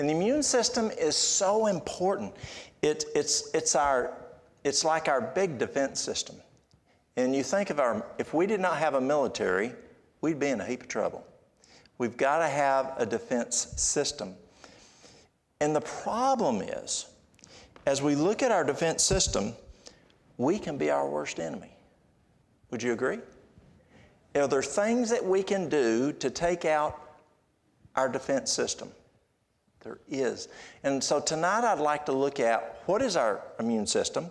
And the immune system is so important. It's like our big defense system. And you think of if we did not have a military, we'd be in a heap of trouble. We've got to have a defense system. And the problem is, as we look at our defense system, we can be our worst enemy. Would you agree? Are there things that we can do to take out our defense system? There is. And so tonight I'd like to look at what is our immune system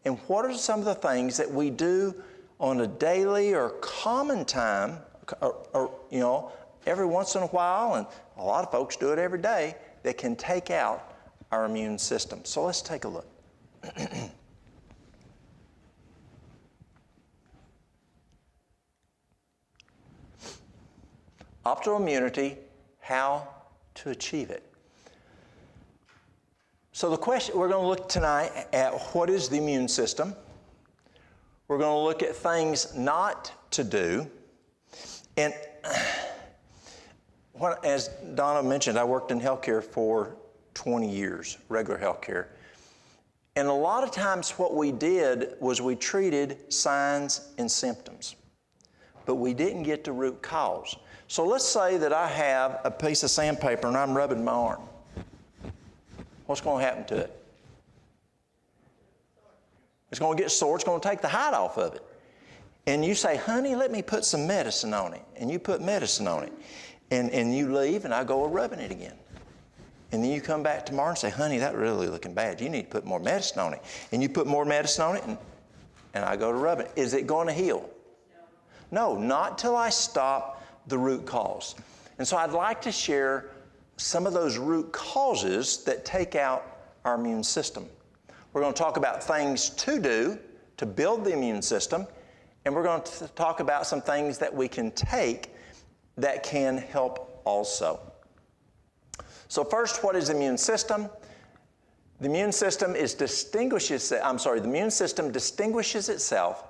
and what are some of the things that we do on a daily or common time, or every once in a while, and a lot of folks do it every day, that can take out our immune system. So let's take a look. Optimal immunity, how to achieve it. So the question, we're going to look tonight at what is the immune system. We're going to look at things not to do. And as Donna mentioned, I worked in healthcare for 20 years, regular healthcare. And a lot of times what we did was we treated signs and symptoms, but we didn't get to root cause. So let's say that I have a piece of sandpaper and I'm rubbing my arm. What's going to happen to it? It's going to get sore. It's going to take the hide off of it. And you say, honey, let me put some medicine on it. And you put medicine on it. And you leave, and I go rubbing it again. And then you come back tomorrow and say, honey, that's really looking bad. You need to put more medicine on it. And you put more medicine on it, and I go to rubbing it. Is it going to heal? No, not till I stop the root cause. And so I'd like to share some of those root causes that take out our immune system. We're going to talk about things to do to build the immune system, and we're going to talk about some things that we can take that can help also. So first, what is the immune system? The immune system distinguishes itself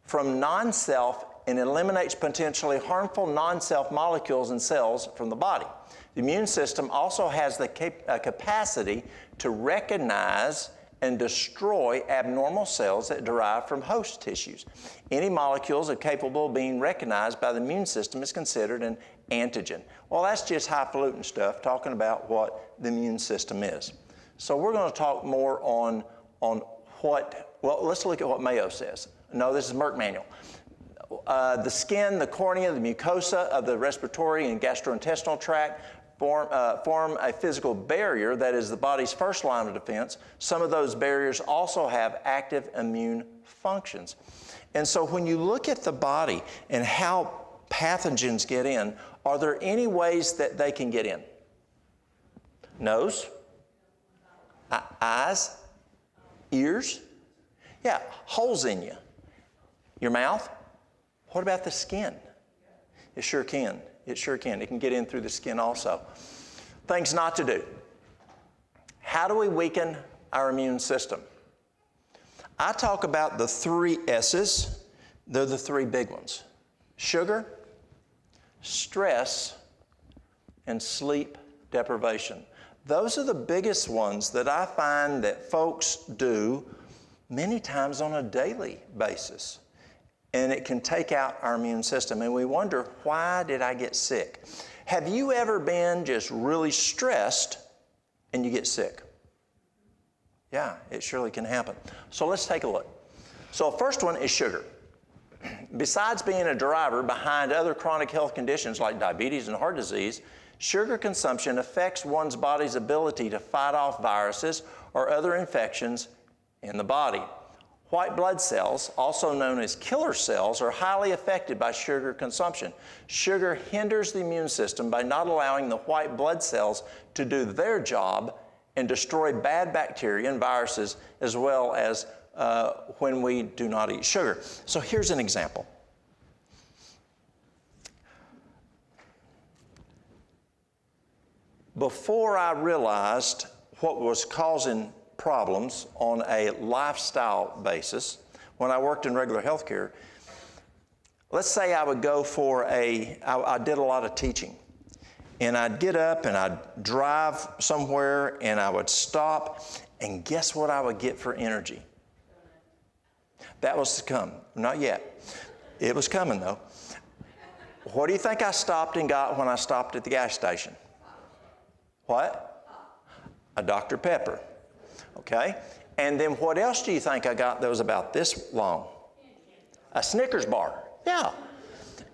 from non-self and eliminates potentially harmful non-self molecules and cells from the body. The immune system also has the capacity to recognize and destroy abnormal cells that derive from host tissues. Any molecules that are capable of being recognized by the immune system is considered an antigen. Well, that's just highfalutin stuff, talking about what the immune system is. So we're going to talk more on what, well, let's look at what Mayo says. No, this is Merck Manual. The skin, the cornea, the mucosa of the respiratory and gastrointestinal tract form a physical barrier that is the body's first line of defense. Some of those barriers also have active immune functions. And so when you look at the body and how pathogens get in, are there any ways that they can get in? Nose? Eyes? Ears? Yeah, holes in you. Your mouth? What about the skin? It sure can. It sure can. It can get in through the skin also. Things not to do. How do we weaken our immune system? I talk about the 3 S's. They're the 3 big ones. Sugar, stress, and sleep deprivation. Those are the biggest ones that I find that folks do many times on a daily basis. And it can take out our immune system. And we wonder, why did I get sick? Have you ever been just really stressed and you get sick? Yeah, it surely can happen. So let's take a look. So first one is sugar. Besides being a driver behind other chronic health conditions like diabetes and heart disease, sugar consumption affects one's body's ability to fight off viruses or other infections in the body. White blood cells, also known as killer cells, are highly affected by sugar consumption. Sugar hinders the immune system by not allowing the white blood cells to do their job and destroy bad bacteria and viruses, as well as when we do not eat sugar. So here's an example. Before I realized what was causing problems on a lifestyle basis, when I worked in regular healthcare, let's say I would go for I did a lot of teaching. And I'd get up and I'd drive somewhere and I would stop, and guess what I would get for energy? That was to come. Not yet. It was coming though. What do you think I stopped and got when I stopped at the gas station? What? A Dr. Pepper. Okay? And then what else do you think I got that was about this long? A Snickers bar. Yeah.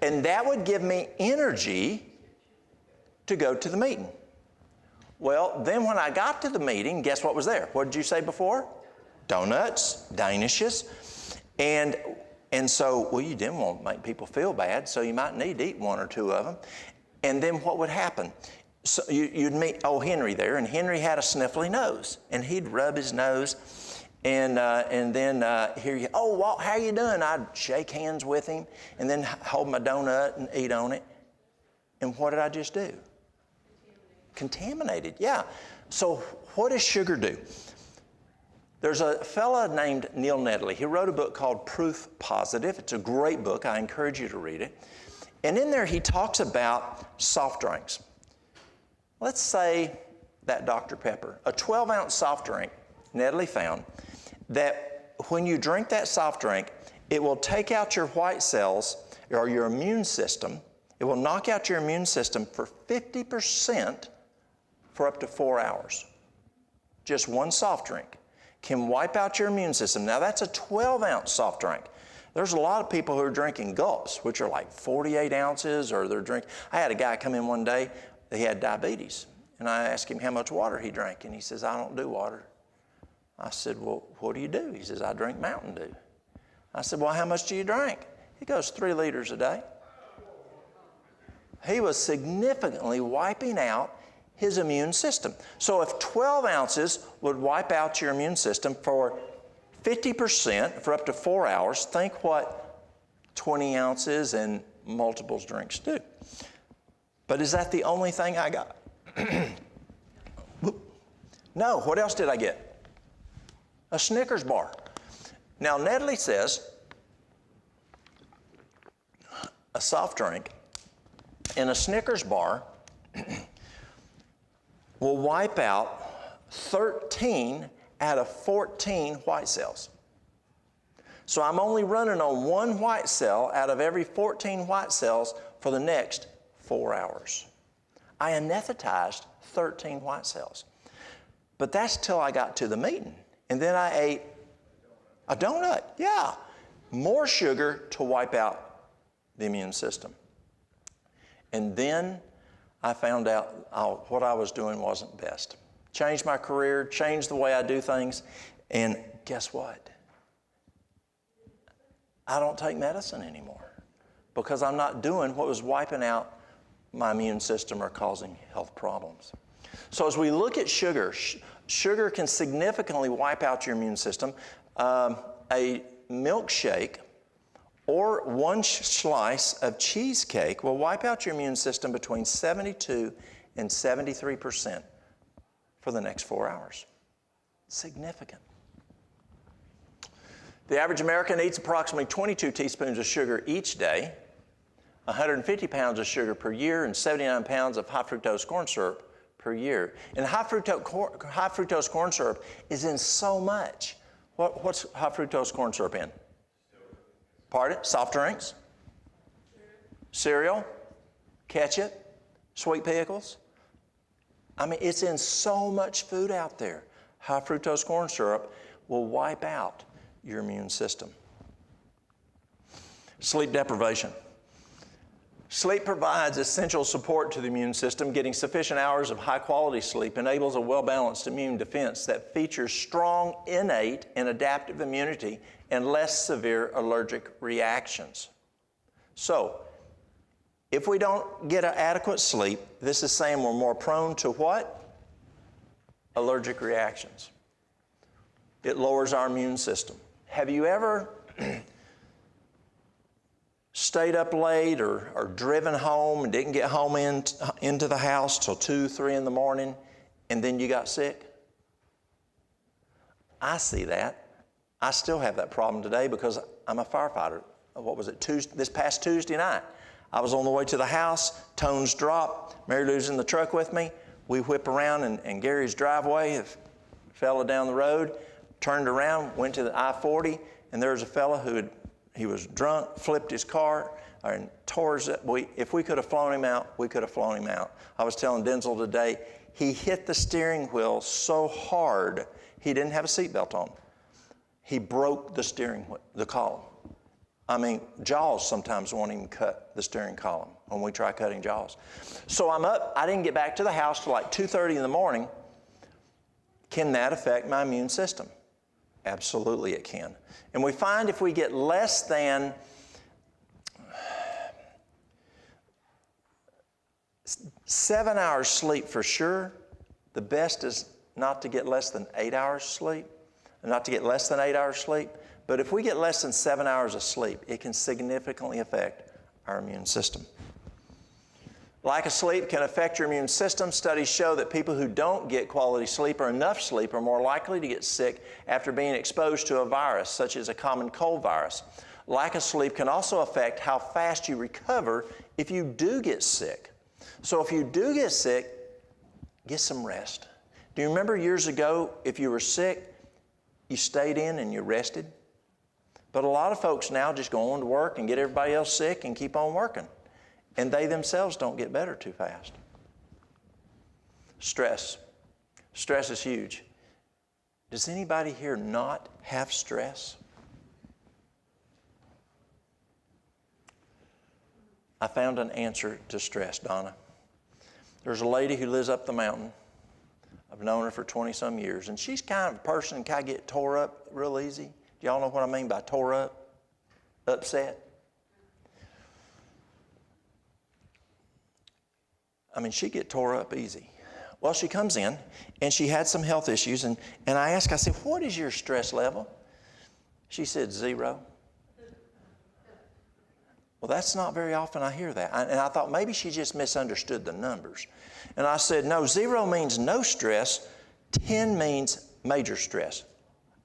And that would give me energy to go to the meeting. Well, then when I got to the meeting, guess what was there? What did you say before? Donuts, Danishes. And so, well, you didn't want to make people feel bad, so you might need to eat one or two of them. And then what would happen? So you'd meet old Henry there, and Henry had a sniffly nose, and he'd rub his nose, and then here you, oh, Walt, how you doing? I'd shake hands with him, and then hold my donut and eat on it. And what did I just do? Contaminated, yeah. So what does sugar do? There's a fella named Neil Nedley. He wrote a book called Proof Positive. It's a great book. I encourage you to read it. And in there he talks about soft drinks. Let's say that Dr. Pepper, a 12-ounce soft drink, Nedley found that when you drink that soft drink, it will take out your white cells or your immune system. It will knock out your immune system for 50% for up to 4 hours. Just one soft drink can wipe out your immune system. Now that's a 12-ounce soft drink. There's a lot of people who are drinking gulps, which are like 48 ounces, or they're drinking. I had a guy come in one day, he had diabetes, and I asked him how much water he drank, and he says, I don't do water. I said, well, what do you do? He says, I drink Mountain Dew. I said, well, how much do you drink? He goes, 3 liters a day. He was significantly wiping out his immune system. So if 12 ounces would wipe out your immune system for 50% for up to 4 hours, think what 20 ounces and multiples drinks do. But is that the only thing I got? No, what else did I get? A Snickers bar. Now Nedley says a soft drink and a Snickers bar will wipe out 13 out of 14 white cells. So I'm only running on one white cell out of every 14 white cells for the next 4 hours. I anesthetized 13 white cells. But that's till I got to the meeting. And then I ate a donut. Yeah. More sugar to wipe out the immune system. And then I found out what I was doing wasn't best. Changed my career, changed the way I do things, and guess what? I don't take medicine anymore because I'm not doing what was wiping out my immune system or causing health problems. So as we look at sugar, sugar can significantly wipe out your immune system. A milkshake or one slice of cheesecake will wipe out your immune system between 72 and 73% for the next 4 hours. Significant. The average American eats approximately 22 teaspoons of sugar each day, 150 pounds of sugar per year, and 79 pounds of high fructose corn syrup per year. And high fructose corn syrup is in so much. What's high fructose corn syrup in? Pardon? Soft drinks? Cereal? Ketchup? Sweet pickles? I mean, it's in so much food out there. High fructose corn syrup will wipe out your immune system. Sleep deprivation. Sleep provides essential support to the immune system. Getting sufficient hours of high-quality sleep enables a well-balanced immune defense that features strong innate and adaptive immunity and less severe allergic reactions. So, if we don't get an adequate sleep, this is saying we're more prone to what? Allergic reactions. It lowers our immune system. Have you ever stayed up late or driven home and didn't get home into the house till 2, 3 in the morning, and then you got sick? I see that. I still have that problem today because I'm a firefighter. What was it, this past Tuesday night? I was on the way to the house, tones drop, Mary Lou's in the truck with me. We whip around in Gary's driveway, a fella down the road, turned around, went to the I-40, and there was a fella he was drunk, flipped his car, and tore his, if we could have flown him out, we could have flown him out. I was telling Denzel today, he hit the steering wheel so hard, he didn't have a seatbelt on. He broke the steering wheel, the column. I mean, jaws sometimes won't even cut the steering column when we try cutting jaws. So I'm up, I didn't get back to the house till like 2:30 in the morning. Can that affect my immune system? Absolutely it can. And we find if we get less than 7 hours sleep for sure, the best is not to get less than 8 hours sleep, not to get less than 8 hours sleep. But if we get less than 7 hours of sleep, it can significantly affect our immune system. Lack of sleep can affect your immune system. Studies show that people who don't get quality sleep or enough sleep are more likely to get sick after being exposed to a virus, such as a common cold virus. Lack of sleep can also affect how fast you recover if you do get sick. So if you do get sick, get some rest. Do you remember years ago, if you were sick, you stayed in and you rested? But a lot of folks now just go on to work and get everybody else sick and keep on working. And they themselves don't get better too fast. Stress. Stress is huge. Does anybody here not have stress? I found an answer to stress, Donna. There's a lady who lives up the mountain. I've known her for 20-some years, and she's kind of a person who kind of get tore up real easy. Do y'all know what I mean by tore up? Upset? I mean, she'd get tore up easy. Well, she comes in, and she had some health issues, and I asked, I said, what is your stress level? She said, 0. Well, that's not very often I hear that. And I thought maybe she just misunderstood the numbers. And I said, no, 0 means no stress. 10 means major stress.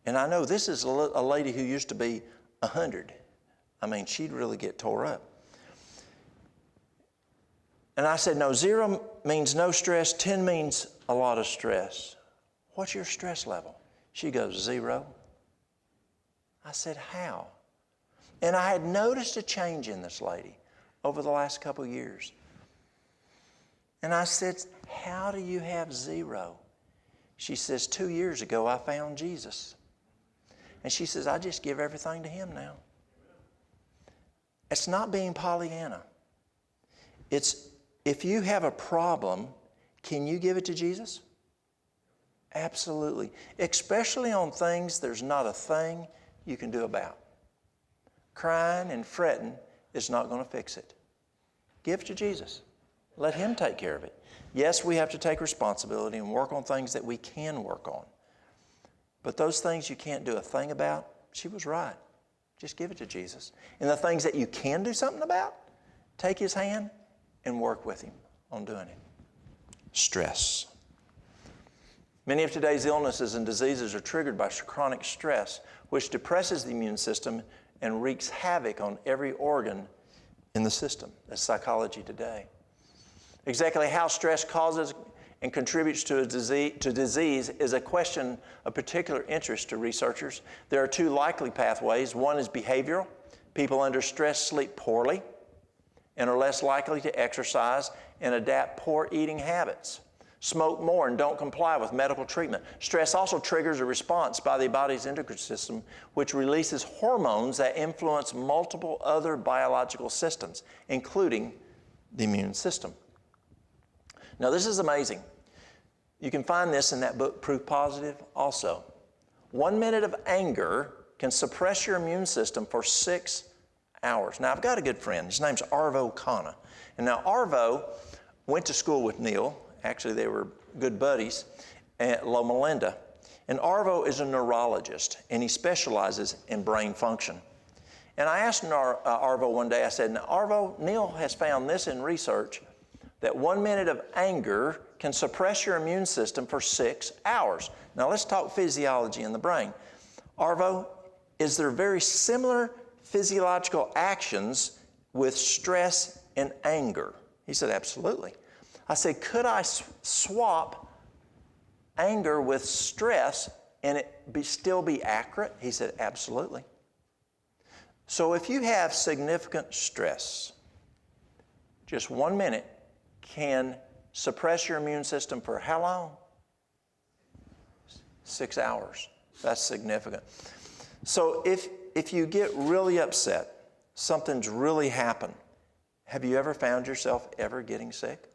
And I know this is a lady who used to be 100. I mean, she'd really get tore up. And I said, no, 0 means no stress. 10 means a lot of stress. What's your stress level? She goes, 0. I said, how? And I had noticed a change in this lady over the last couple of years. And I said, how do you have 0? She says, 2 years ago, I found Jesus. And she says, I just give everything to Him now. It's not being Pollyanna. It's, if you have a problem, can you give it to Jesus? Absolutely. Especially on things there's not a thing you can do about. Crying and fretting is not going to fix it. Give it to Jesus. Let Him take care of it. Yes, we have to take responsibility and work on things that we can work on. But those things you can't do a thing about, she was right. Just give it to Jesus. And the things that you can do something about, take His hand and work with Him on doing it. Stress. Many of today's illnesses and diseases are triggered by chronic stress, which depresses the immune system and wreaks havoc on every organ in the system. That's psychology today. Exactly how stress causes and contributes to disease is a question of particular interest to researchers. There are 2 likely pathways. One is behavioral. People under stress sleep poorly and are less likely to exercise and adapt poor eating habits. Smoke more and don't comply with medical treatment. Stress also triggers a response by the body's endocrine system, which releases hormones that influence multiple other biological systems, including the immune system. Now, this is amazing. You can find this in that book, Proof Positive, also. 1 minute of anger can suppress your immune system for 6 hours. Now, I've got a good friend. His name's Arvo Khanna. And now, Arvo went to school with Neil. Actually, they were good buddies at Loma Linda. And Arvo is a neurologist, and he specializes in brain function. And I asked Arvo one day, I said, now, Arvo, Neil has found this in research, that 1 minute of anger can suppress your immune system for 6 hours. Now, let's talk physiology in the brain. Arvo, is there very similar physiological actions with stress and anger. He said, absolutely. I said, could I swap anger with stress and it still be accurate? He said, absolutely. So if you have significant stress, just 1 minute can suppress your immune system for how long? 6 hours. That's significant. So if you get really upset, something's really happened, have you ever found yourself ever getting sick?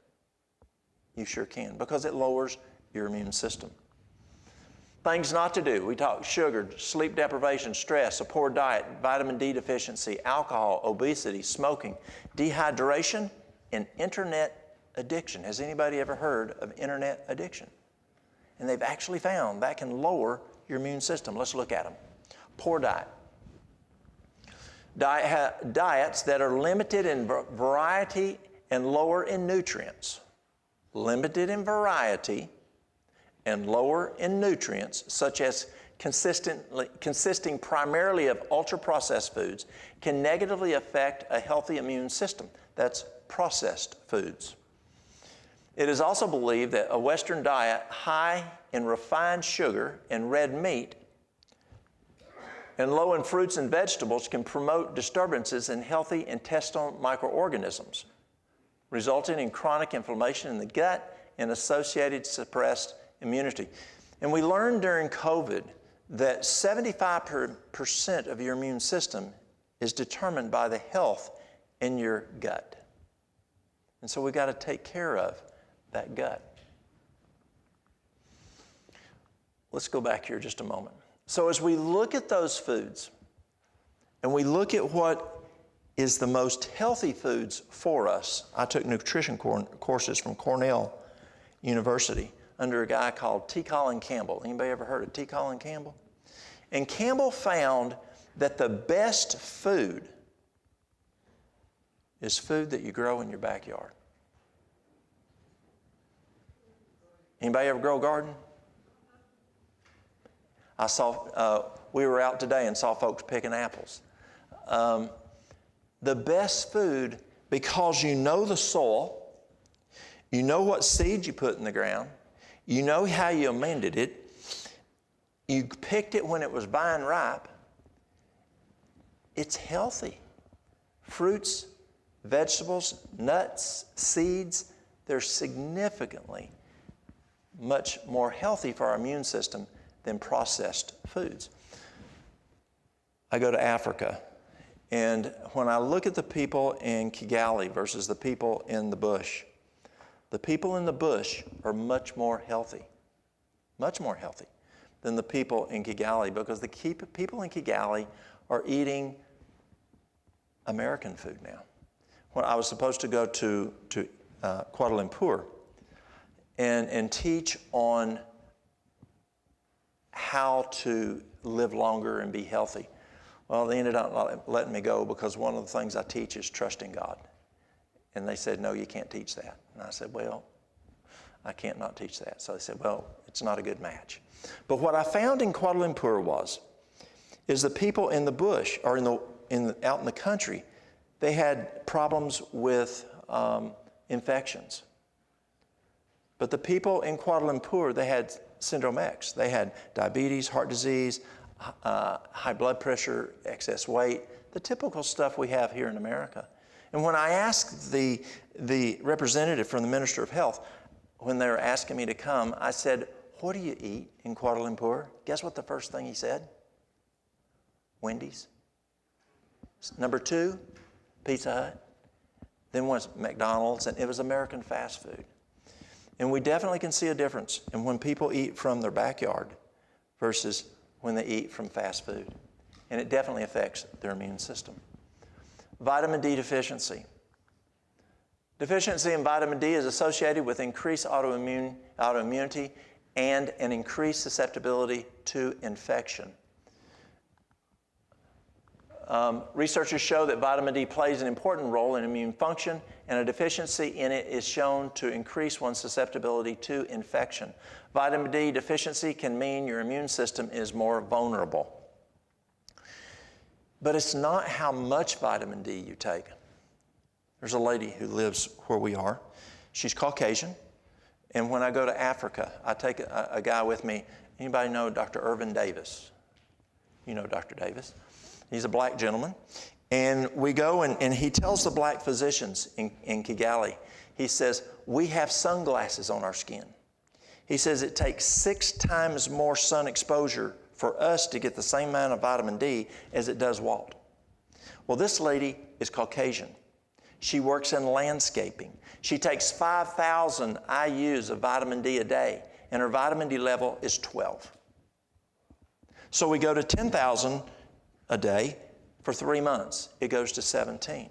You sure can, because it lowers your immune system. Things not to do. We talk sugar, sleep deprivation, stress, a poor diet, vitamin D deficiency, alcohol, obesity, smoking, dehydration, and internet addiction. Has anybody ever heard of internet addiction? And they've actually found that can lower your immune system. Let's look at them. Poor diet. Diets that are limited in variety and lower in nutrients. Limited in variety and lower in nutrients, such as consisting primarily of ultra-processed foods, can negatively affect a healthy immune system. That's processed foods. It is also believed that a Western diet high in refined sugar and red meat and low in fruits and vegetables can promote disturbances in healthy intestinal microorganisms, resulting in chronic inflammation in the gut and associated suppressed immunity. And we learned during COVID that 75% of your immune system is determined by the health in your gut. And so we've got to take care of that gut. Let's go back here just a moment. So as we look at those foods, and we look at what is the most healthy foods for us. I took nutrition courses from Cornell University under a guy called T. Colin Campbell. Anybody ever heard of T. Colin Campbell? And Campbell found that the best food is food that you grow in your backyard. Anybody ever grow a garden? I saw, we were out today and saw folks picking apples. The best food, because you know the soil, you know what seeds you put in the ground, you know how you amended it, you picked it when it was vine ripe, it's healthy. Fruits, vegetables, nuts, seeds, they're significantly much more healthy for our immune system than processed foods. I go to Africa, and when I look at the people in Kigali versus the people in the bush, the people in the bush are much more healthy than the people in Kigali, because the people in Kigali are eating American food now. When I was supposed to go to Kuala Lumpur and teach on how to live longer and be healthy. Well, they ended up not letting me go, because one of the things I teach is trusting God. And they said, no, you can't teach that. And I said, well, I can't not teach that. So they said, well, it's not a good match. But what I found in Kuala Lumpur is the people in the bush, or out in the country, they had problems with infections. But the people in Kuala Lumpur, they had Syndrome X. They had diabetes, heart disease, high blood pressure, excess weight, the typical stuff we have here in America. And when I asked the representative from the Minister of Health, when they were asking me to come, I said, what do you eat in Kuala Lumpur? Guess what the first thing he said? Wendy's. Number 2, Pizza Hut. Then was McDonald's, and it was American fast food. And we definitely can see a difference in when people eat from their backyard versus when they eat from fast food. And it definitely affects their immune system. Vitamin D deficiency. Deficiency in vitamin D is associated with increased autoimmunity and an increased susceptibility to infection. Researchers show that vitamin D plays an important role in immune function, and a deficiency in it is shown to increase one's susceptibility to infection. Vitamin D deficiency can mean your immune system is more vulnerable. But it's not how much vitamin D you take There's a lady who lives where we are. She's Caucasian. And when I go to Africa, I take a guy with me. Anybody know Dr. Irvin Davis? You know Dr. Davis. He's a black gentleman. And we go and he tells the black physicians in Kigali, he says, we have sunglasses on our skin. He says it takes 6 times more sun exposure for us to get the same amount of vitamin D as it does Walt. Well, this lady is Caucasian. She works in landscaping. She takes 5,000 IUs of vitamin D a day, and her vitamin D level is 12. So we go to 10,000 a day for 3 months. It goes to 17.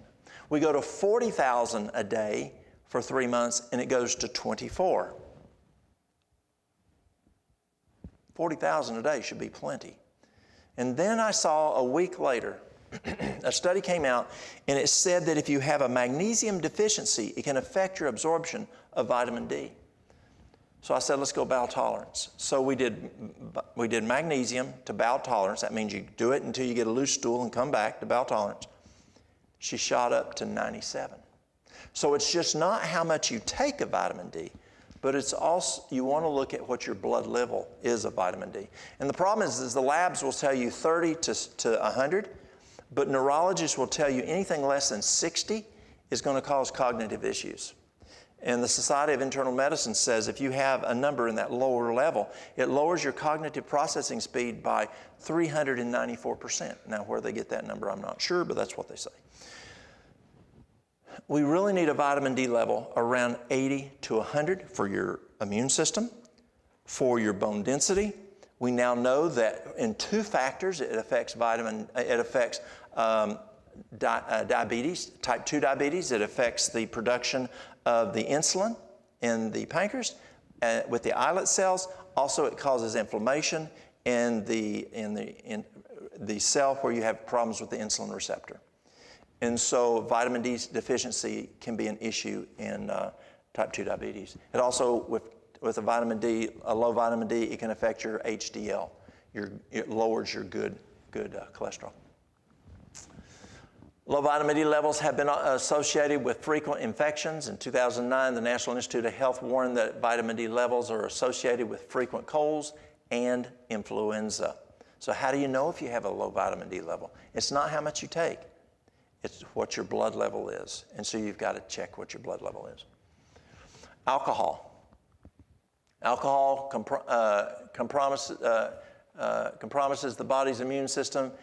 We go to 40,000 a day for 3 months, and it goes to 24. 40,000 a day should be plenty. And then I saw a week later, a study came out, and it said that if you have a magnesium deficiency, it can affect your absorption of vitamin D. So I said, let's go bowel tolerance. So we did magnesium to bowel tolerance. That means you do it until you get a loose stool and come back to bowel tolerance. She shot up to 97. So it's just not how much you take of vitamin D, but it's also, you want to look at what your blood level is of vitamin D. And the problem is the labs will tell you 30 to 100, but neurologists will tell you anything less than 60 is going to cause cognitive issues. And the Society of Internal Medicine says if you have a number in that lower level, it lowers your cognitive processing speed by 394%. Now, where they get that number, I'm not sure, but that's what they say. We really need a vitamin D level around 80 to 100 for your immune system, for your bone density. We now know that in 2 factors it affects diabetes, type 2 diabetes. It affects the production of the insulin in the pancreas with the islet cells. Also, it causes inflammation in the cell where you have problems with the insulin receptor. And so vitamin D deficiency can be an issue in type 2 diabetes. It also, with a vitamin D, a low vitamin D, it can affect your HDL. It lowers your good cholesterol. Low vitamin D levels have been associated with frequent infections. In 2009, the National Institute of Health warned that vitamin D levels are associated with frequent colds and influenza. So how do you know if you have a low vitamin D level? It's not how much you take. It's what your blood level is. And so you've got to check what your blood level is. Alcohol. Alcohol compromises the body's immune system,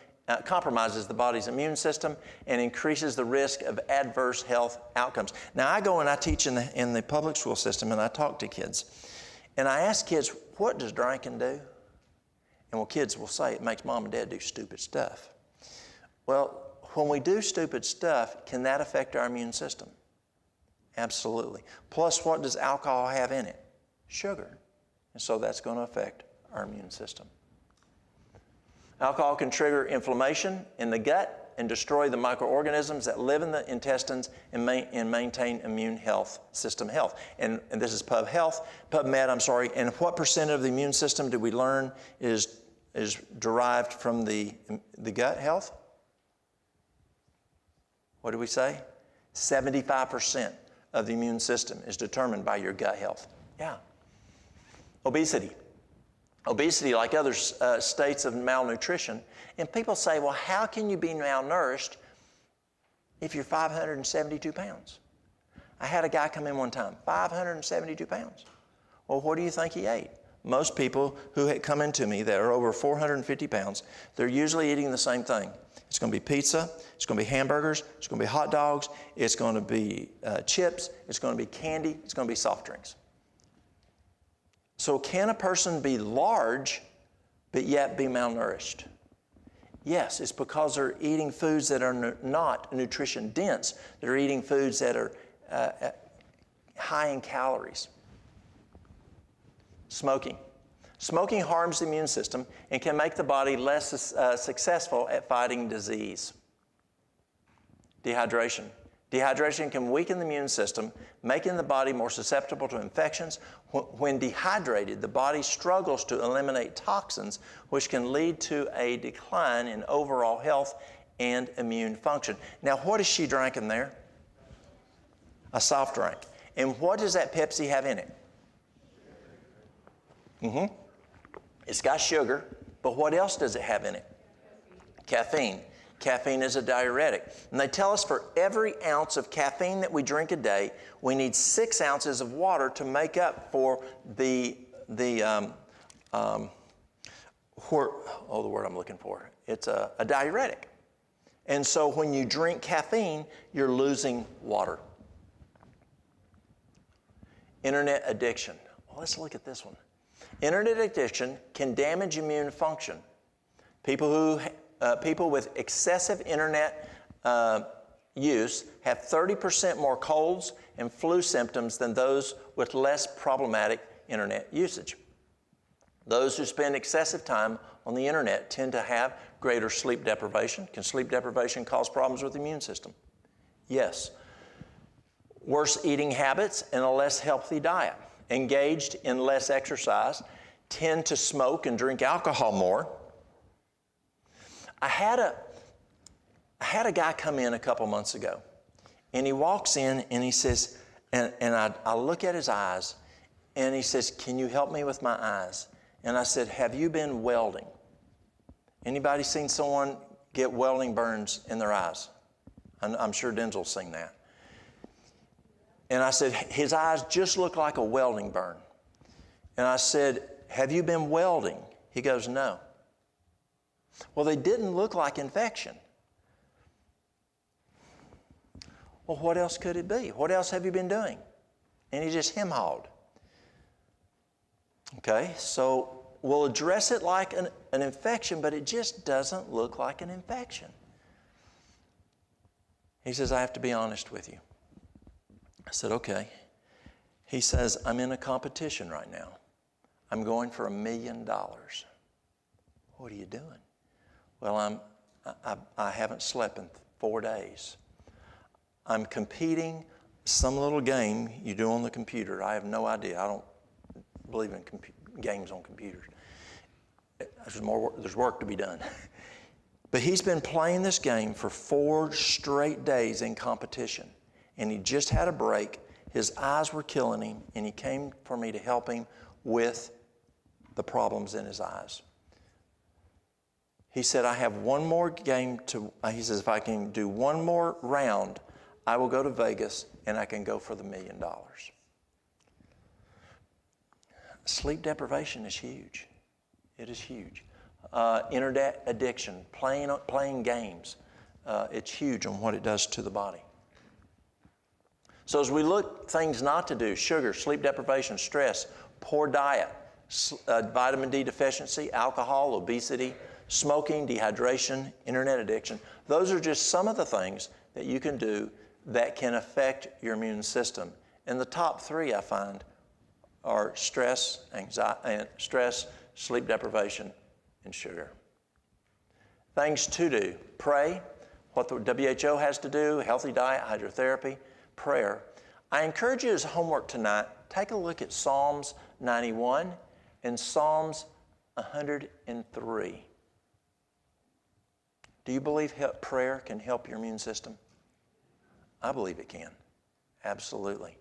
compromises the body's immune system, and increases the risk of adverse health outcomes. Now, I go and I teach in the public school system, and I talk to kids. And I ask kids, what does drinking do? And well, kids will say, it makes mom and dad do stupid stuff. Well, when we do stupid stuff, can that affect our immune system? Absolutely. Plus, what does alcohol have in it? Sugar. And so that's going to affect our immune system. Alcohol can trigger inflammation in the gut and destroy the microorganisms that live in the intestines and maintain immune system health. And this is PubMed, and what percent of the immune system do we learn is derived from the gut health? What do we say? 75% of the immune system is determined by your gut health. Yeah. Obesity. Obesity, like other states of malnutrition. And people say, well, how can you be malnourished if you're 572 pounds? I had a guy come in one time, 572 pounds. Well, what do you think he ate? Most people who had come into me that are over 450 pounds, they're usually eating the same thing. It's going to be pizza, it's going to be hamburgers, it's going to be hot dogs, it's going to be chips, it's going to be candy, it's going to be soft drinks. So can a person be large but yet be malnourished? Yes, it's because they're eating foods that are not nutrition dense. They're eating foods that are high in calories. Smoking. Smoking harms the immune system and can make the body less successful at fighting disease. Dehydration. Dehydration can weaken the immune system, making the body more susceptible to infections. When dehydrated, the body struggles to eliminate toxins, which can lead to a decline in overall health and immune function. Now, what is she drinking there? A soft drink. And what does that Pepsi have in it? It's got sugar, but what else does it have in it? Caffeine. Caffeine is a diuretic. And they tell us for every ounce of caffeine that we drink a day, we need 6 ounces of water to make up for the word I'm looking for. It's a diuretic. And so when you drink caffeine, you're losing water. Internet addiction. Well, let's look at this one. Internet addiction can damage immune function. People with excessive internet use have 30% more colds and flu symptoms than those with less problematic internet usage. Those who spend excessive time on the internet tend to have greater sleep deprivation. Can sleep deprivation cause problems with the immune system? Yes. Worse eating habits and a less healthy diet. Engaged in less exercise, tend to smoke and drink alcohol more. I had a guy come in a couple months ago, and he walks in and he says, and I look at his eyes, and he says, "Can you help me with my eyes?" And I said, "Have you been welding?" Anybody seen someone get welding burns in their eyes? I'm sure Denzel's seen that. And I said, his eyes just look like a welding burn. And I said, "Have you been welding?" He goes, "No." Well, they didn't look like infection. Well, what else could it be? What else have you been doing? And he just hem-hawed. Okay, so we'll address it like an infection, but it just doesn't look like an infection. He says, "I have to be honest with you." I said, "Okay." He says, "I'm in a competition right now. I'm going for $1 million. What are you doing?" "Well, I haven't slept in 4 days. I'm competing some little game you do on the computer. I have no idea. I don't believe in games on computers. There's work to be done." But he's been playing this game for 4 straight days in competition. And he just had a break. His eyes were killing him, and he came for me to help him with the problems in his eyes. He said, "I have one more game he says, if I can do one more round, I will go to Vegas and I can go for the $1 million. Sleep deprivation is huge. It is huge. Internet addiction, playing games, it's huge on what it does to the body. So as we look things not to do, sugar, sleep deprivation, stress, poor diet, vitamin D deficiency, alcohol, obesity, smoking, dehydration, internet addiction, those are just some of the things that you can do that can affect your immune system. And the top 3 I find are stress, sleep deprivation, and sugar. Things to do: pray, what the WHO has to do, healthy diet, hydrotherapy, prayer. I encourage you as homework tonight, take a look at Psalms 91 and Psalms 103. Do you believe prayer can help your immune system? I believe it can. Absolutely.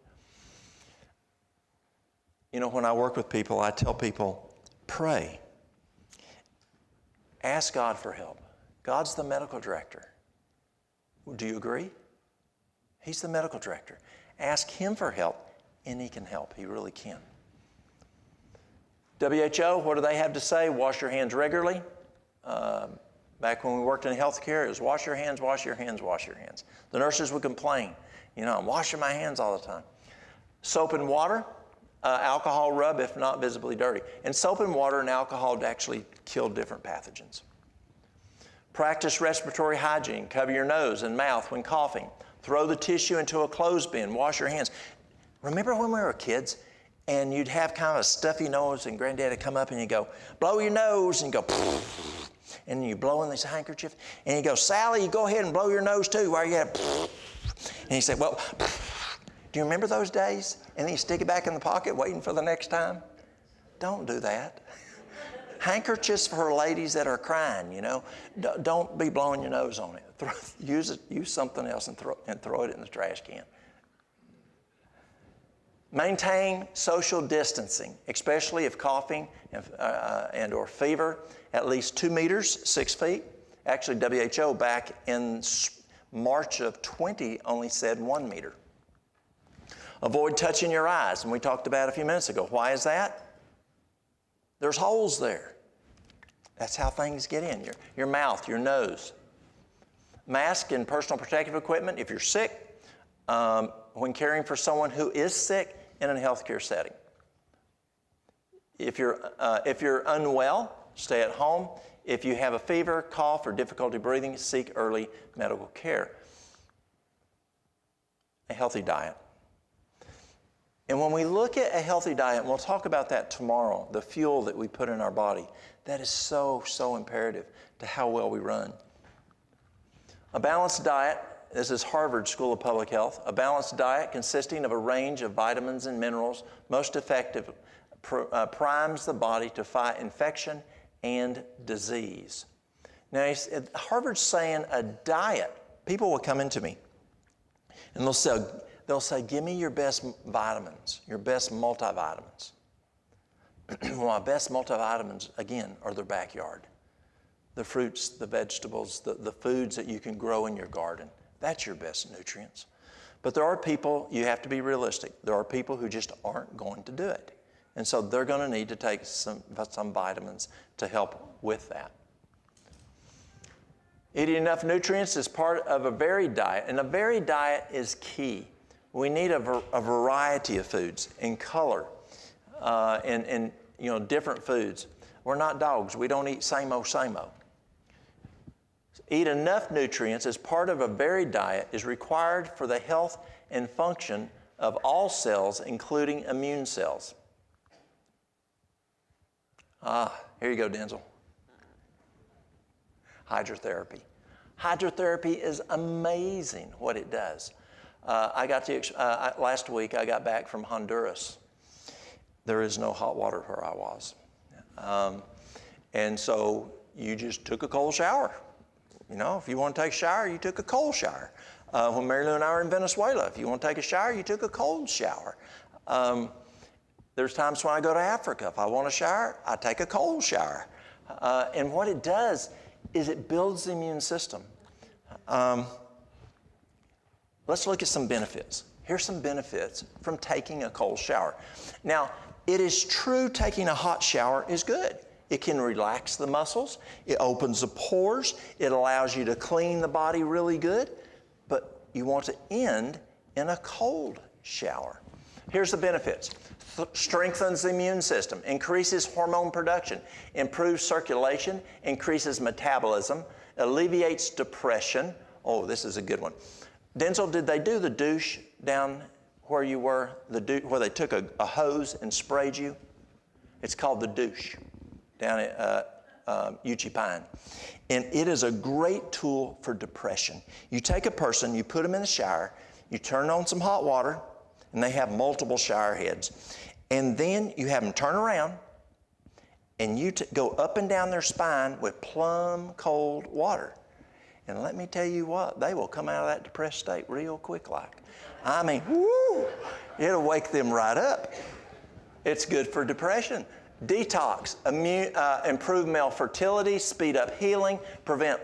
You know, when I work with people, I tell people, pray. Ask God for help. God's the medical director. Do you agree? He's the medical director. Ask Him for help, and He can help. He really can. WHO, what do they have to say? Wash your hands regularly. Back when we worked in healthcare, it was wash your hands, wash your hands, wash your hands. The nurses would complain, I'm washing my hands all the time. Soap and water, alcohol rub if not visibly dirty. And soap and water and alcohol actually kill different pathogens. Practice respiratory hygiene. Cover your nose and mouth when coughing. Throw the tissue into a clothespin. Wash your hands. Remember when we were kids and you'd have kind of a stuffy nose and Granddad would come up and you'd go, blow your nose, and you go, and you blow in this handkerchief, and you go, Sally, you go ahead and blow your nose too while you have, and he said, well, do you remember those days? And then you stick it back in the pocket waiting for the next time. Don't do that. Handkerchiefs for ladies that are crying, Don't be blowing your nose on it. Use something else and throw it in the trash can. Maintain social distancing, especially if coughing and or fever, at least 2 meters, 6 feet. Actually, WHO back in March of 20 only said 1 meter. Avoid touching your eyes, and we talked about it a few minutes ago. Why is that? There's holes there. That's how things get in, your mouth, your nose. Mask and personal protective equipment if you're sick, when caring for someone who is sick in a healthcare setting. If you're unwell, stay at home. If you have a fever, cough, or difficulty breathing, seek early medical care. A healthy diet. And when we look at a healthy diet, and we'll talk about that tomorrow, the fuel that we put in our body, that is so, so imperative to how well we run. A balanced diet, this is Harvard School of Public Health, a balanced diet consisting of a range of vitamins and minerals most effective primes the body to fight infection and disease. Now, Harvard's saying a diet. People will come into me and they'll say, give me your best vitamins, your best multivitamins. Well, my best multivitamins, again, are their backyard. The fruits, the vegetables, the foods that you can grow in your garden. That's your best nutrients. But there are people, you have to be realistic, there are people who just aren't going to do it. And so they're going to need to take some vitamins to help with that. Eating enough nutrients is part of a varied diet, and a varied diet is key. We need a variety of foods in color and different foods. We're not dogs. We don't eat same-o, same-o. Eat enough nutrients as part of a varied diet is required for the health and function of all cells, including immune cells. Here you go, Denzel. Hydrotherapy. Hydrotherapy is amazing what it does. Last week I got back from Honduras. There is no hot water where I was. And so you just took a cold shower. If you want to take a shower, you took a cold shower. When Mary Lou and I were in Venezuela, if you want to take a shower, you took a cold shower. There's times when I go to Africa, if I want a shower, I take a cold shower. And what it does is it builds the immune system. Let's look at some benefits. Here's some benefits from taking a cold shower. Now, it is true taking a hot shower is good. It can relax the muscles. It opens the pores. It allows you to clean the body really good. But you want to end in a cold shower. Here's the benefits. Strengthens the immune system, increases hormone production, improves circulation, increases metabolism, alleviates depression. Oh, this is a good one. Denzel, did they do the douche down where you were, where they took a hose and sprayed you? It's called the douche down at Uchee Pine. And it is a great tool for depression. You take a person, you put them in the shower, you turn on some hot water, and they have multiple shower heads. And then you have them turn around, and you go up and down their spine with plumb cold water. And let me tell you what, they will come out of that depressed state real quick like. I mean, whoo, it'll wake them right up. It's good for depression. Detox, improve male fertility, speed up healing, prevent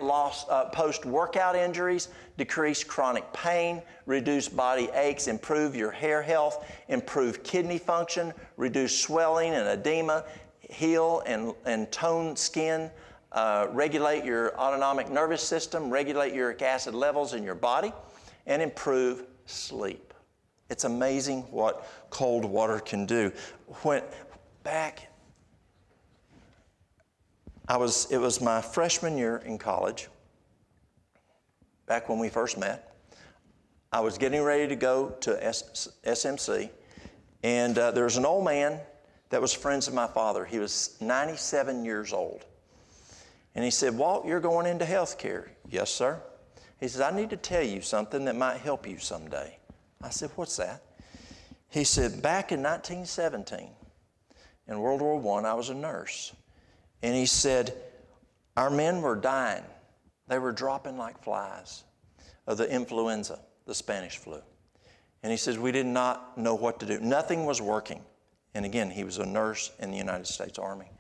post-workout injuries, decrease chronic pain, reduce body aches, improve your hair health, improve kidney function, reduce swelling and edema, heal and tone skin, regulate your autonomic nervous system, regulate uric acid levels in your body, and improve sleep. It's amazing what cold water can do. It was my freshman year in college, back when we first met. I was getting ready to go to SMC, and there was an old man that was friends of my father. He was 97 years old. And he said, "Walt, you're going into healthcare." "Yes, sir." He says, "I need to tell you something that might help you someday." I said, "What's that?" He said, "Back in 1917, in World War I, I was a nurse. And he said, our men were dying. They were dropping like flies of the influenza, the Spanish flu. And he says, we did not know what to do. Nothing was working. And again, he was a nurse in the United States Army.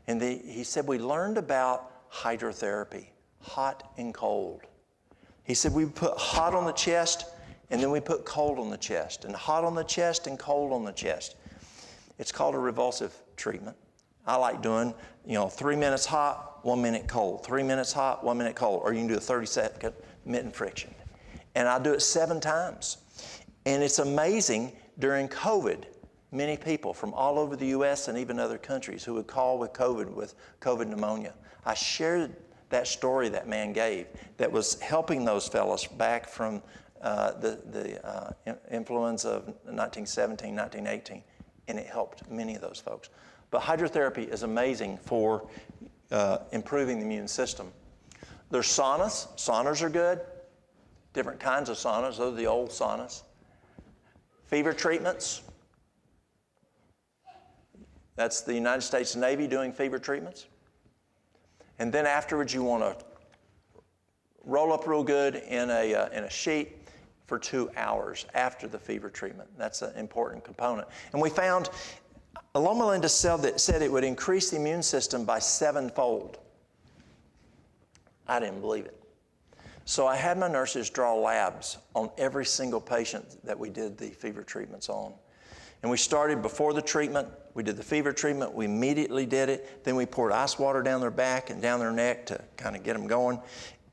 And he said, we learned about hydrotherapy, hot and cold. He said, we put hot on the chest, and then we put cold on the chest, and hot on the chest and cold on the chest. It's called a revulsive treatment. I like doing, 3 minutes hot, 1 minute cold. 3 minutes hot, 1 minute cold. Or you can do a 30-second mitten friction. And I do it 7 times. And it's amazing, during COVID, many people from all over the U.S. and even other countries who would call with COVID pneumonia. I shared that story that man gave that was helping those fellows back from the influenza of 1917, 1918, and it helped many of those folks. But hydrotherapy is amazing for improving the immune system. There's saunas. Saunas are good. Different kinds of saunas. Those are the old saunas. Fever treatments. That's the United States Navy doing fever treatments. And then afterwards, you want to roll up real good in a sheet for 2 hours after the fever treatment. That's an important component. And we found, Loma Linda said it would increase the immune system by 7-fold. I didn't believe it. So I had my nurses draw labs on every single patient that we did the fever treatments on. And we started before the treatment. We did the fever treatment. We immediately did it. Then we poured ice water down their back and down their neck to kind of get them going.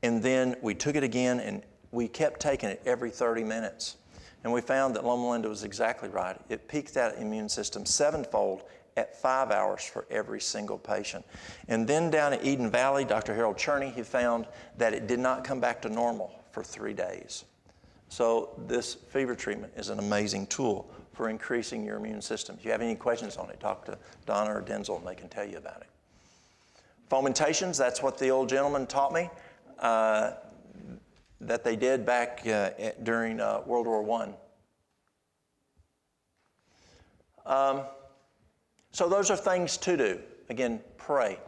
And then we took it again, and we kept taking it every 30 minutes. And we found that Loma Linda was exactly right. It peaked that immune system 7-fold at 5 hours for every single patient. And then down at Eden Valley, Dr. Harold Cherney, he found that it did not come back to normal for 3 days. So this fever treatment is an amazing tool for increasing your immune system. If you have any questions on it, talk to Donna or Denzel and they can tell you about it. Fomentations, that's what the old gentleman taught me that they did back during World War I. So those are things to do. Again, pray.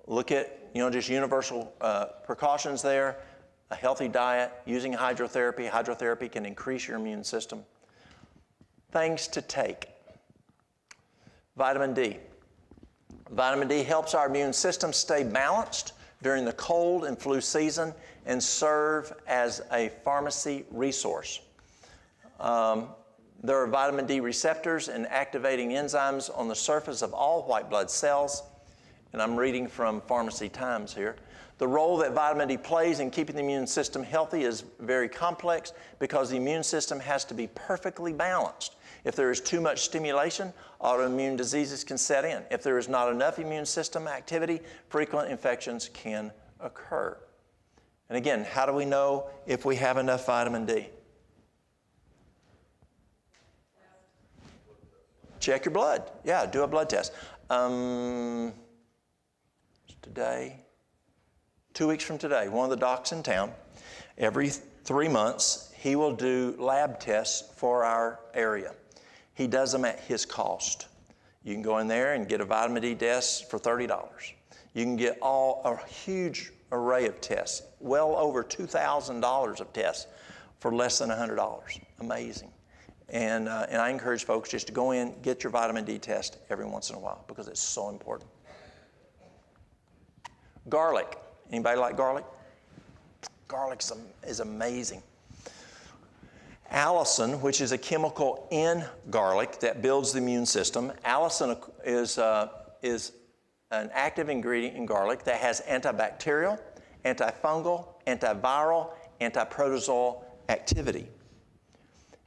Look at, just universal precautions there. A healthy diet, using hydrotherapy. Hydrotherapy can increase your immune system. Things to take. Vitamin D. Vitamin D helps our immune system stay balanced during the cold and flu season and serve as a pharmacy resource. There are vitamin D receptors and activating enzymes on the surface of all white blood cells. And I'm reading from Pharmacy Times here. The role that vitamin D plays in keeping the immune system healthy is very complex because the immune system has to be perfectly balanced. If there is too much stimulation, autoimmune diseases can set in. If there is not enough immune system activity, frequent infections can occur. And again, how do we know if we have enough vitamin D? Check your blood. Yeah, do a blood test. Today, 2 weeks from today, one of the docs in town, every 3 months, he will do lab tests for our area. He does them at his cost. You can go in there and get a vitamin D test for $30. You can get a huge array of tests, well over $2,000 of tests for less than $100. Amazing. And I encourage folks just to go in, get your vitamin D test every once in a while because it's so important. Garlic. Anybody like garlic? Garlic is amazing. Allicin, which is a chemical in garlic that builds the immune system. Allicin is an active ingredient in garlic that has antibacterial, antifungal, antiviral, antiprotozoal activity.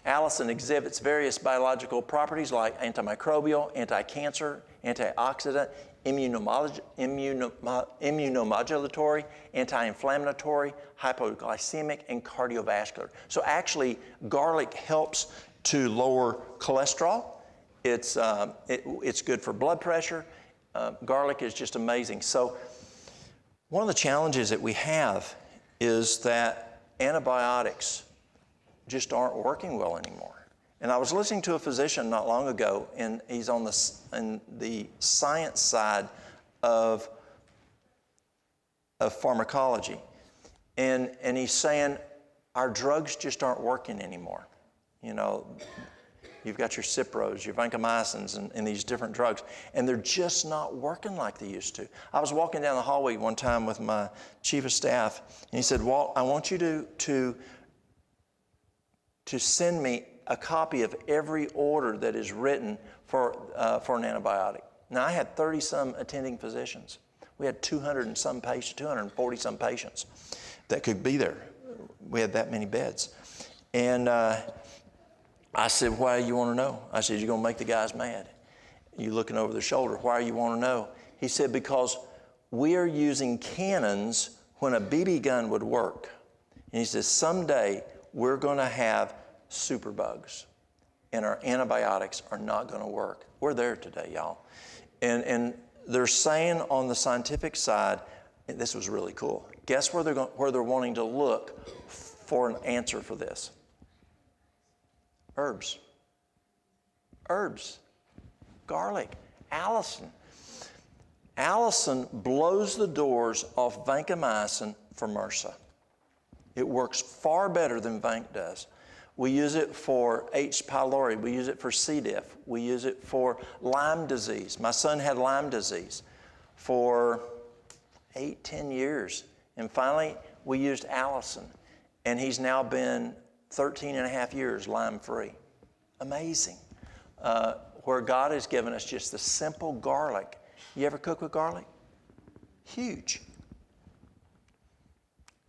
Allicin exhibits various biological properties like antimicrobial, anti-cancer, antioxidant, immunomodulatory, anti-inflammatory, hypoglycemic, and cardiovascular. So actually, garlic helps to lower cholesterol. It's good for blood pressure. Garlic is just amazing. So one of the challenges that we have is that antibiotics just aren't working well anymore. And I was listening to a physician not long ago, and he's on the science side of pharmacology. And he's saying, our drugs just aren't working anymore. You know, you've got your Cipros, your vancomycins, and these different drugs, and they're just not working like they used to. I was walking down the hallway one time with my chief of staff, and he said, Walt, I want you to send me a copy of every order that is written for an antibiotic. Now, I had 30-some attending physicians. We had 200 and some patients, 240 some patients that could be there. We had that many beds. And I said, why do you want to know? I said, you're going to make the guys mad. You looking over their shoulder, why do you want to know? He said, because we are using cannons when a BB gun would work. And he says, someday we're going to have superbugs, and our antibiotics are not going to work. We're there today, y'all. And they're saying on the scientific side, and this was really cool. Guess where they're wanting to look for an answer for this? Herbs. Herbs. Garlic. Allicin. Allicin blows the doors off vancomycin for MRSA. It works far better than Vanc does. We use it for H. pylori. We use it for C. diff. We use it for Lyme disease. My son had Lyme disease for 8-10 years. And finally, we used Allicin. And he's now been 13 and a half years Lyme-free. Amazing. Where God has given us just the simple garlic. You ever cook with garlic? Huge.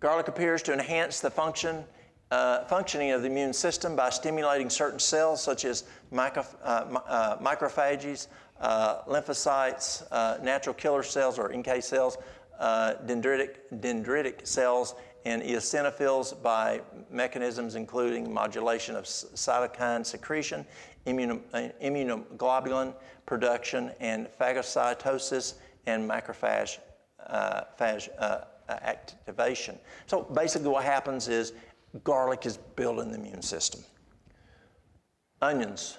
Garlic appears to enhance the functioning of the immune system by stimulating certain cells such as macrophages, lymphocytes, natural killer cells or NK cells, dendritic cells, and eosinophils by mechanisms including modulation of cytokine secretion, immunoglobulin production, and phagocytosis and macrophage activation. So basically what happens is garlic is building the immune system. Onions.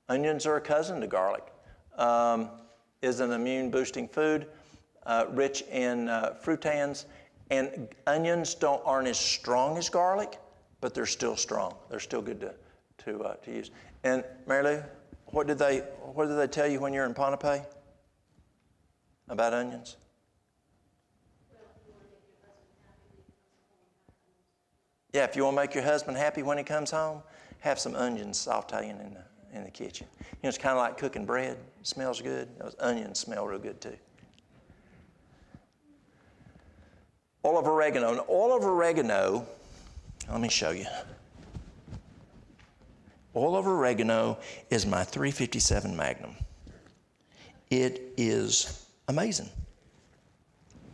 Onions are a cousin to garlic. Is an immune boosting food, rich in fructans. And onions aren't as strong as garlic, but they're still strong. They're still good to use. And Mary Lou, what did they tell you when you're in Pohnpei about onions? Yeah, if you want to make your husband happy when he comes home, have some onions sauteing in the kitchen. You know, it's kind of like cooking bread. It smells good. Those onions smell real good too. Oil of oregano. And oil of oregano, let me show you. Oil of oregano is my 357 Magnum. It is amazing.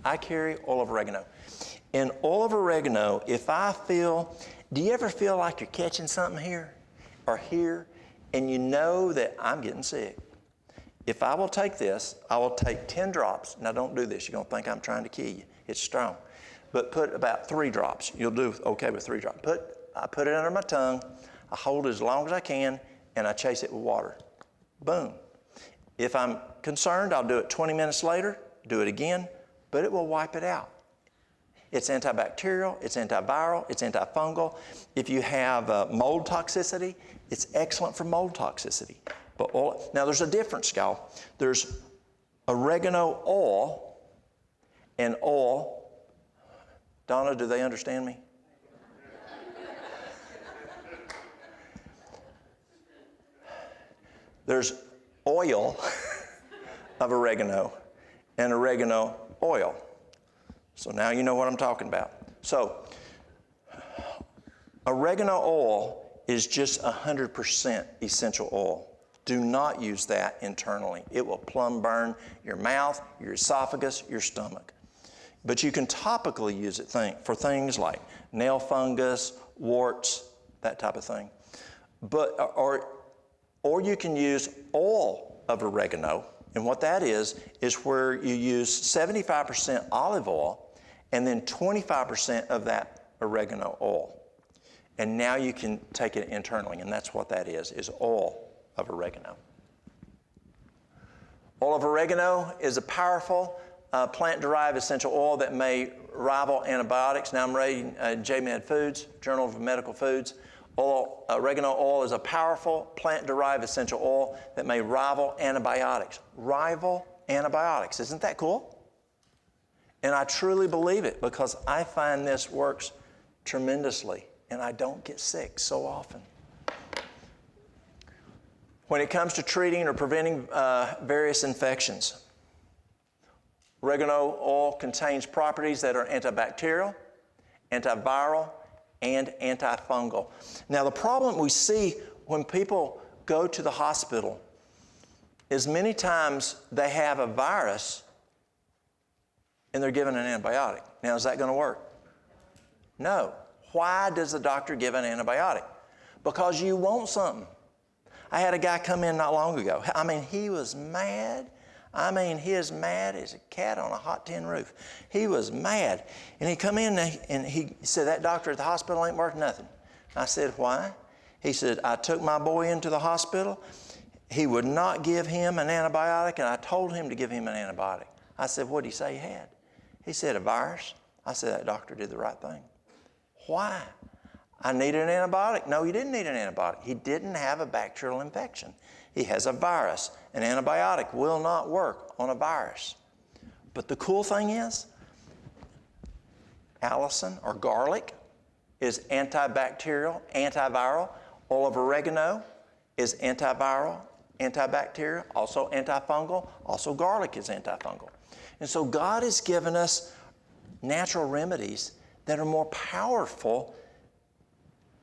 I carry oil of oregano. And oil of oregano, if I feel, do you ever feel like you're catching something here or here, and you know that I'm getting sick? If I will take this, I will take 10 drops. Now don't do this. You're going to think I'm trying to kill you. It's strong. But put about 3 drops. You'll do okay with 3 drops. I put it under my tongue. I hold it as long as I can, and I chase it with water. Boom. If I'm concerned, I'll do it 20 minutes later, do it again, but it will wipe it out. It's antibacterial, it's antiviral, it's antifungal. If you have mold toxicity, it's excellent for mold toxicity. But now there's a difference, y'all. There's oregano oil and oil. Donna, do they understand me? There's oil of oregano and oregano oil. So now you know what I'm talking about. So oregano oil is just 100% essential oil. Do not use that internally. It will plumb burn your mouth, your esophagus, your stomach. But you can topically use it for things like nail fungus, warts, that type of thing. But, or you can use oil of oregano. And what that is where you use 75% olive oil and then 25% of that oregano oil. And now you can take it internally, and that's what that is oil of oregano. Oil of oregano is a powerful plant-derived essential oil that may rival antibiotics. Now I'm reading JMed Foods, Journal of Medical Foods. Oregano oil is a powerful plant-derived essential oil that may rival antibiotics. Rival antibiotics. Isn't that cool? And I truly believe it because I find this works tremendously and I don't get sick so often. When it comes to treating or preventing various infections, oregano oil contains properties that are antibacterial, antiviral, and antifungal. Now, the problem we see when people go to the hospital is many times they have a virus and they're given an antibiotic. Now, is that going to work? No. Why does the doctor give an antibiotic? Because you want something. I had a guy come in not long ago. I mean, he was mad. I mean, he is mad as a cat on a hot tin roof. He was mad. And he come in and he said, that doctor at the hospital ain't worth nothing. I said, why? He said, I took my boy into the hospital. He would not give him an antibiotic, and I told him to give him an antibiotic. I said, what did he say he had? He said, a virus. I said, that doctor did the right thing. Why? I needed an antibiotic. No, he didn't need an antibiotic. He didn't have a bacterial infection. He has a virus. An antibiotic will not work on a virus. But the cool thing is, allicin or garlic is antibacterial, antiviral. Oil of oregano is antiviral, antibacterial, also antifungal. Also garlic is antifungal. And so God has given us natural remedies that are more powerful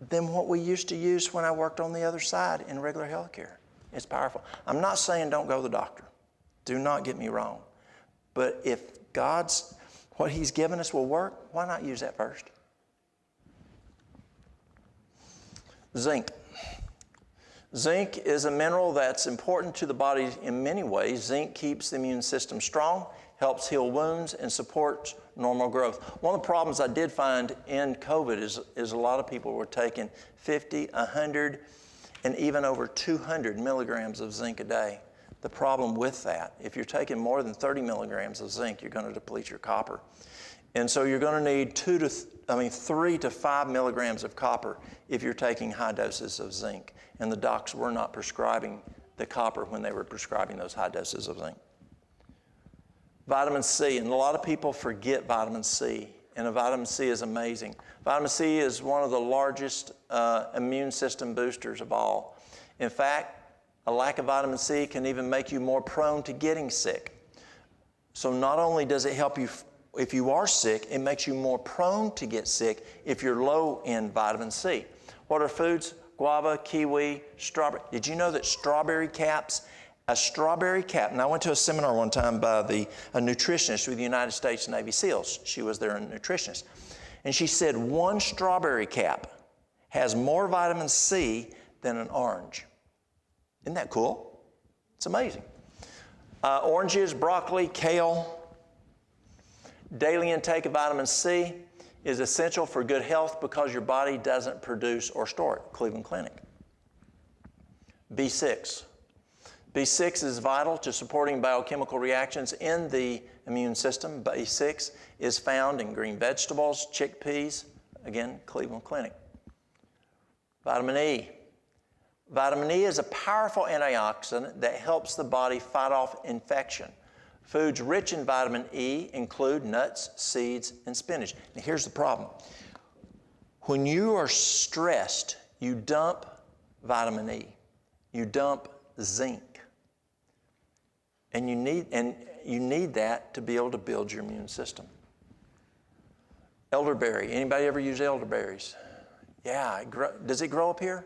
than what we used to use when I worked on the other side in regular health care. It's powerful. I'm not saying don't go to the doctor. Do not get me wrong. But if what He's given us will work, why not use that first? Zinc. Zinc is a mineral that's important to the body in many ways. Zinc keeps the immune system strong, helps heal wounds, and supports normal growth. One of the problems I did find in COVID is a lot of people were taking 50, 100, and even over 200 milligrams of zinc a day. The problem with that, if you're taking more than 30 milligrams of zinc, you're going to deplete your copper. And so you're going to need 3 to 5 milligrams of copper if you're taking high doses of zinc. And the docs were not prescribing the copper when they were prescribing those high doses of zinc. Vitamin C, and a lot of people forget vitamin C, and vitamin C is amazing. Vitamin C is one of the largest immune system boosters of all. In fact, a lack of vitamin C can even make you more prone to getting sick. So not only does it help you if you are sick, it makes you more prone to get sick if you're low in vitamin C. What are foods? Guava, kiwi, strawberry. Did you know that strawberry caps, a strawberry cap, and I went to a seminar one time by a nutritionist with the United States Navy SEALs. She was their nutritionist. And she said one strawberry cap has more vitamin C than an orange. Isn't that cool? It's amazing. Oranges, broccoli, kale. Daily intake of vitamin C is essential for good health because your body doesn't produce or store it. Cleveland Clinic. B6. B6 is vital to supporting biochemical reactions in the immune system. B6 is found in green vegetables, chickpeas, again, Cleveland Clinic. Vitamin E. Vitamin E is a powerful antioxidant that helps the body fight off infection. Foods rich in vitamin E include nuts, seeds, and spinach. Now here's the problem. When you are stressed, you dump vitamin E. You dump zinc. And you need that to be able to build your immune system. Elderberry. Anybody ever use elderberries? Yeah. Does it grow up here?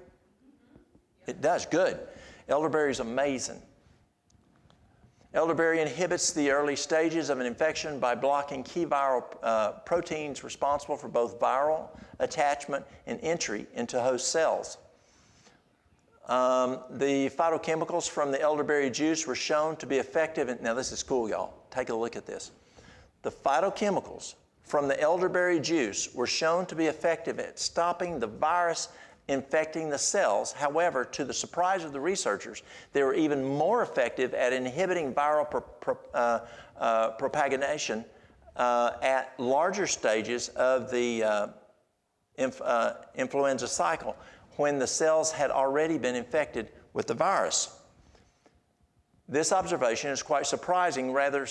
It does. Good. Elderberry is amazing. Elderberry inhibits the early stages of an infection by blocking key viral proteins responsible for both viral attachment and entry into host cells. The phytochemicals from the elderberry juice were shown to be effective. Now this is cool, y'all. Take a look at this. The phytochemicals from the elderberry juice were shown to be effective at stopping the virus infecting the cells. However, to the surprise of the researchers, they were even more effective at inhibiting viral propagation at larger stages of the influenza cycle. when the cells had already been infected with the virus. This observation is quite surprising, rather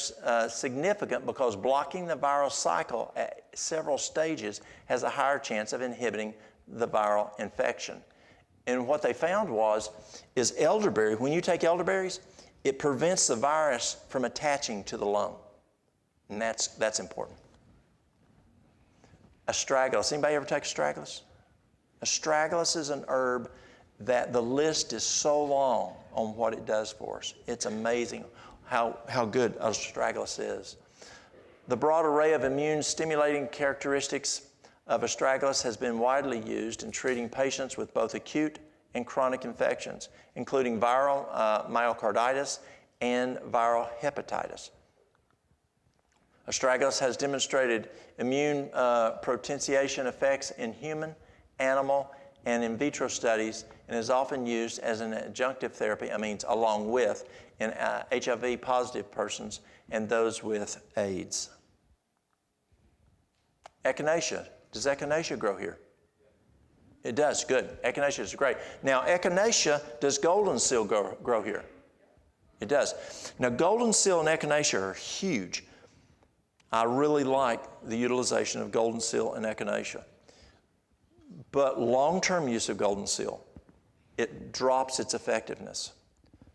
significant, because blocking the viral cycle at several stages has a higher chance of inhibiting the viral infection. And what they found is elderberry, when you take elderberries, it prevents the virus from attaching to the lung. And that's important. Astragalus. Anybody ever take astragalus? Astragalus is an herb that the list is so long on what it does for us. It's amazing how good astragalus is. The broad array of immune-stimulating characteristics of astragalus has been widely used in treating patients with both acute and chronic infections, including viral myocarditis and viral hepatitis. Astragalus has demonstrated immune potentiation effects in human, animal, and in vitro studies, and is often used as an adjunctive therapy, along with, in HIV-positive persons and those with AIDS. Echinacea. Does echinacea grow here? It does, good. Echinacea is great. Now, echinacea, does golden seal grow here? It does. Now, golden seal and echinacea are huge. I really like the utilization of golden seal and echinacea. But long-term use of golden seal, it drops its effectiveness.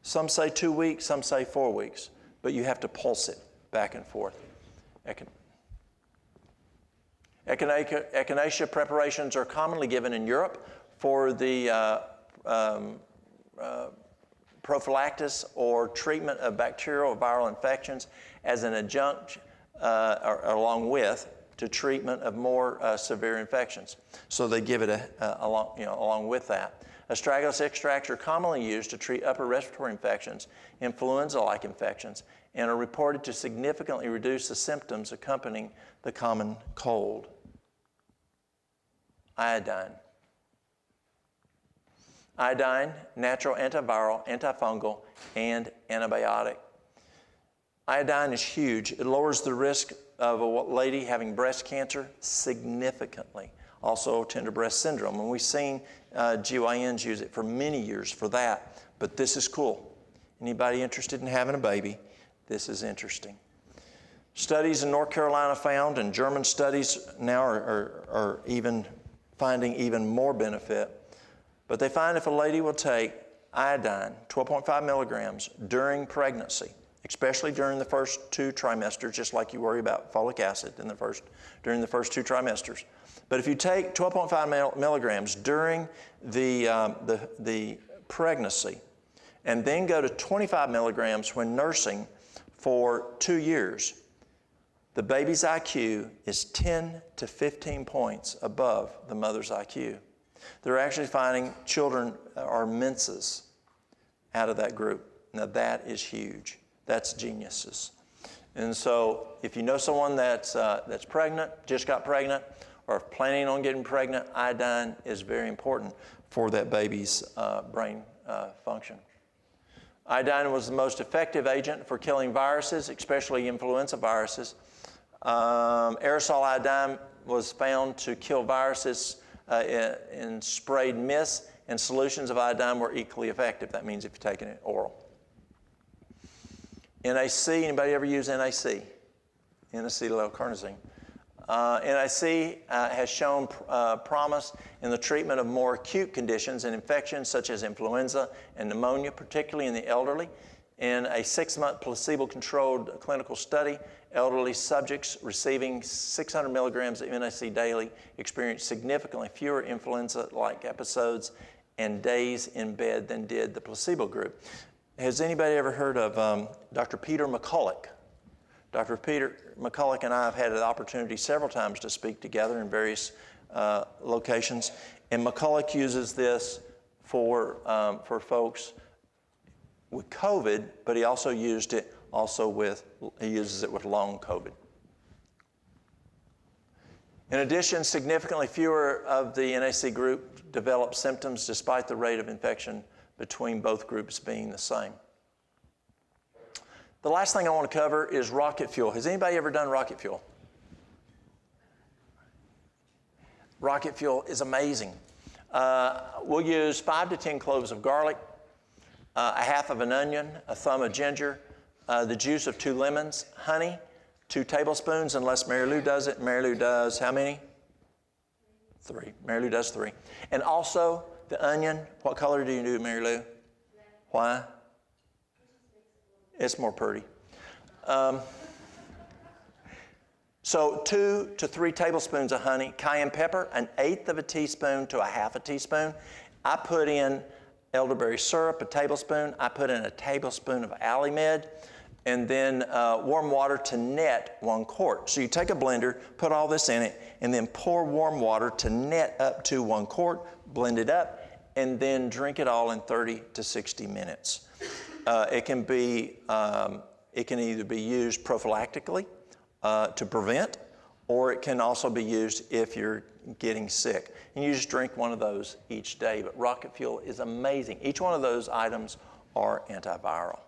Some say 2 weeks, some say 4 weeks, but you have to pulse it back and forth. Echinacea preparations are commonly given in Europe for the prophylaxis or treatment of bacterial or viral infections as an adjunct along with to treatment of more severe infections. So they give it along with that. Astragalus extracts are commonly used to treat upper respiratory infections, influenza-like infections, and are reported to significantly reduce the symptoms accompanying the common cold. Iodine. Iodine, natural antiviral, antifungal, and antibiotic. Iodine is huge. It lowers the risk of a lady having breast cancer significantly. Also, tender breast syndrome. And we've seen GYNs use it for many years for that. But this is cool. Anybody interested in having a baby, this is interesting. Studies in North Carolina found, and German studies now are even finding even more benefit. But they find if a lady will take iodine, 12.5 milligrams, during pregnancy, especially during the first 2 trimesters, just like you worry about folic acid during the first 2 trimesters. But if you take 12.5 milligrams during the pregnancy, and then go to 25 milligrams when nursing for 2 years, the baby's IQ is 10 to 15 points above the mother's IQ. They're actually finding children are menses out of that group. Now that is huge. That's geniuses. And so if you know someone that's pregnant, just got pregnant, or planning on getting pregnant, iodine is very important for that baby's brain function. Iodine was the most effective agent for killing viruses, especially influenza viruses. Aerosol iodine was found to kill viruses in sprayed mist, and solutions of iodine were equally effective. That means if you're taking it oral. NaC, anybody ever use NaC? N-acetyl-L-carnosine. NaC has shown promise in the treatment of more acute conditions and infections such as influenza and pneumonia, particularly in the elderly. In a 6-month placebo-controlled clinical study, elderly subjects receiving 600 milligrams of NaC daily experienced significantly fewer influenza-like episodes and days in bed than did the placebo group. Has anybody ever heard of Dr. Peter McCulloch? Dr. Peter McCulloch and I have had the opportunity several times to speak together in various locations, and McCulloch uses this for folks with COVID, but he also uses it with long COVID. In addition, significantly fewer of the NaC group developed symptoms despite the rate of infection between both groups being the same. The last thing I want to cover is rocket fuel. Has anybody ever done rocket fuel? Rocket fuel is amazing. We'll use 5 to 10 cloves of garlic, a half of an onion, a thumb of ginger, the juice of 2 lemons, honey, 2 tablespoons, unless Mary Lou does it. Mary Lou does how many? 3. Mary Lou does 3. And also the onion, what color do you do, Mary Lou? Why? It's more pretty. So 2 to 3 tablespoons of honey, cayenne pepper, 1/8 of a teaspoon to 1/2 a teaspoon. I put in elderberry syrup, a tablespoon. I put in a tablespoon of Allimed, and then warm water to net 1 quart. So you take a blender, put all this in it, and then pour warm water to net up to 1 quart, blend it up, and then drink it all in 30 to 60 minutes. It can either be used prophylactically to prevent, or it can also be used if you're getting sick. And you just drink one of those each day. But rocket fuel is amazing. Each one of those items are antiviral.